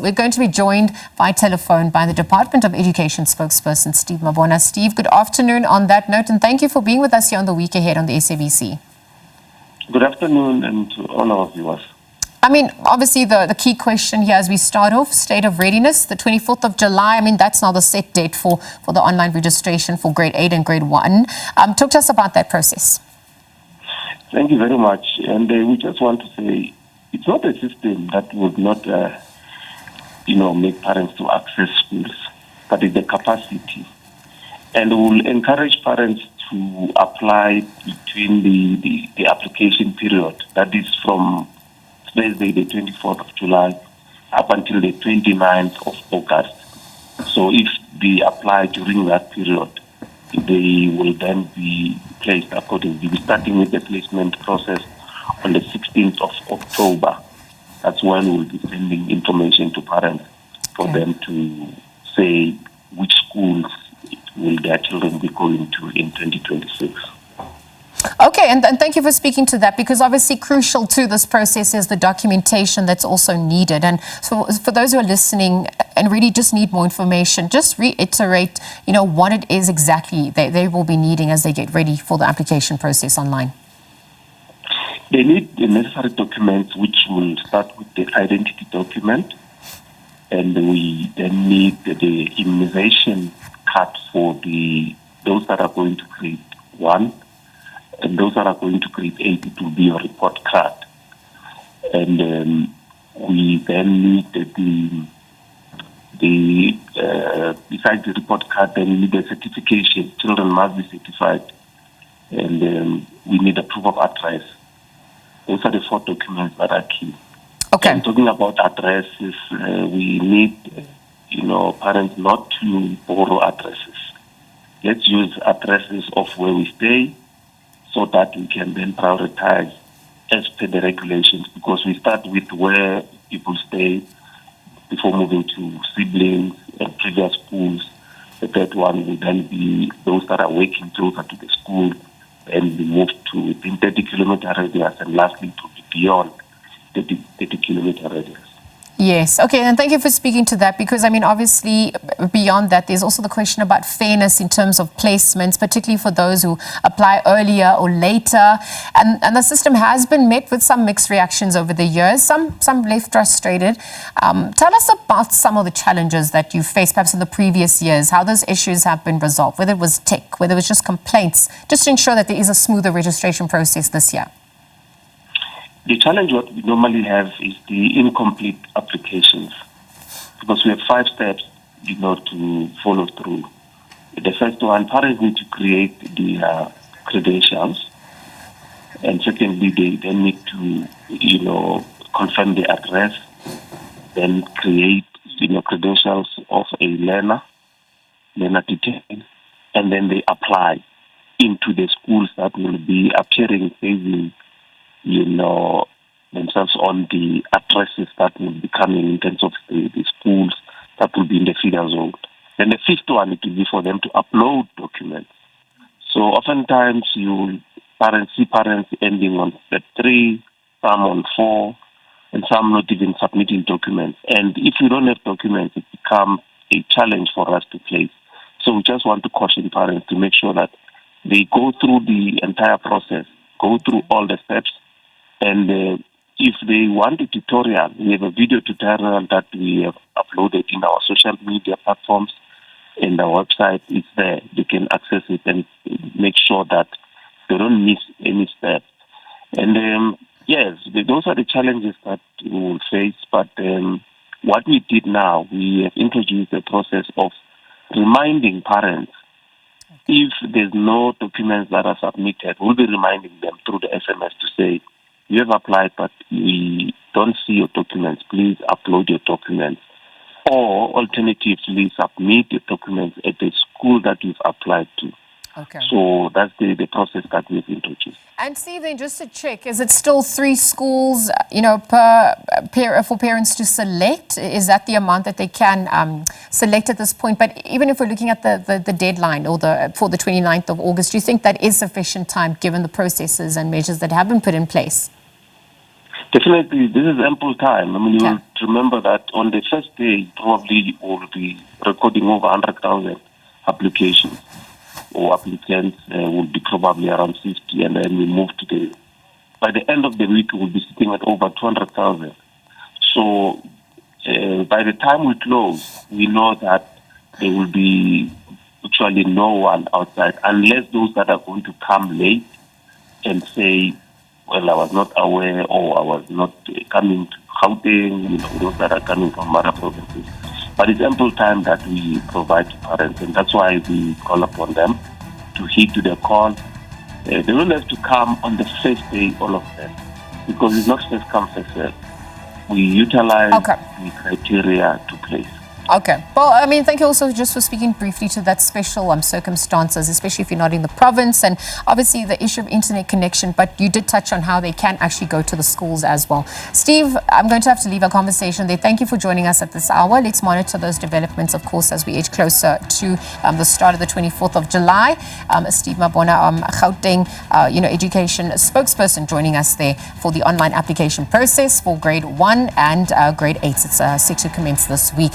we're going to be joined by telephone by the Department of Education spokesperson, Steve Mabona. Steve, good afternoon on that note, and thank you for being with us here on The Week Ahead on the SABC. Good afternoon, and to all our viewers. I mean, obviously, the key question here as we start off, state of readiness, the 24th of July. I mean, that's now the set date for the online registration for grade 8 and grade 1. Talk to us about that process. Thank you very much. And we just want to say it's not a system that would not, make parents to access schools, but it's the capacity. And we'll encourage parents to apply between the application period, that is from Thursday, the 24th of July, up until the 29th of August. So if they apply during that period, they will then be placed accordingly. We're starting with the placement process on the 16th of October. That's when we'll be sending information to parents for them to say which schools will their children be going to in 2026. Okay, and thank you for speaking to that, because obviously crucial to this process is the documentation that's also needed. And so for those who are listening and really just need more information, just reiterate, what it is exactly they will be needing as they get ready for the application process online. They need the necessary documents, which will start with the identity document, and we then need the immunization card for those that are going to grade 1. And those that are going to grade 8, it will be a report card. And we then need besides the report card, then we need a certification. Children must be certified. And we need a proof of address. Those are the 4 documents that are key. Okay. And talking about addresses, we need, parents not to borrow addresses. Let's use addresses of where we stay, so that we can then prioritize as per the regulations, because we start with where people stay before moving to siblings and previous schools. The third one will then be those that are working closer to the school, and we move to within 30-kilometer radius, and lastly to be beyond 30-kilometer radius. Yes. Okay. And thank you for speaking to that, because, obviously, beyond that, there's also the question about fairness in terms of placements, particularly for those who apply earlier or later. And the system has been met with some mixed reactions over the years, some left frustrated. Tell us about some of the challenges that you faced, perhaps in the previous years, how those issues have been resolved, whether it was tech, whether it was just complaints, just to ensure that there is a smoother registration process this year. The challenge what we normally have is the incomplete applications, because we have 5 steps, to follow through. The first one, parents need to create the credentials, and secondly, they then need to, confirm the address, then create, credentials of a learner detail, and then they apply into the schools that will be appearing facing themselves on the addresses that will be coming in terms of the schools that will be in the feeder zone. Then the 5th one, it will be for them to upload documents. So oftentimes see parents ending on step 3, some on 4, and some not even submitting documents. And if you don't have documents, it becomes a challenge for us to place. So we just want to caution parents to make sure that they go through the entire process, go through all the steps. And if they want a tutorial, we have a video tutorial that we have uploaded in our social media platforms, and our website is there. They can access it and make sure that they don't miss any step. And yes, those are the challenges that we will face. But what we did now, we have introduced a process of reminding parents. If there's no documents that are submitted, we'll be reminding them through the SMS to say, you have applied, but we don't see your documents. Please upload your documents. Or alternatively, submit your documents at the school that you've applied to. Okay. So that's the process that we've introduced. And Stephen, just to check, is it still 3 schools, for parents to select? Is that the amount that they can select at this point? But even if we're looking at the deadline for the 29th of August, do you think that is sufficient time given the processes and measures that have been put in place? Definitely, this is ample time. I mean, you Okay. will remember that on the first day, probably will be recording over 100,000 applications, or applicants will be probably around 50, and then we move to by the end of the week, we'll be sitting at over 200,000. So by the time we close, we know that there will be actually no one outside, unless those that are going to come late and say, well, I was not aware, or I was not coming to Gauteng, those that are coming from other provinces. But it's ample time that we provide to parents, and that's why we call upon them to heed to their call. They don't have to come on the first day, all of them, because it's not first come, first serve. We utilize the criteria to place. Okay. Well, I mean, thank you also just for speaking briefly to that special circumstances, especially if you're not in the province, and obviously the issue of internet connection, but you did touch on how they can actually go to the schools as well. Steve, I'm going to have to leave our conversation there. Thank you for joining us at this hour. Let's monitor those developments, of course, as we edge closer to the start of the 24th of July. Steve Mabona, Gauteng Education spokesperson, joining us there for the online application process for grade 1 and grade 8. It's set to commence this week.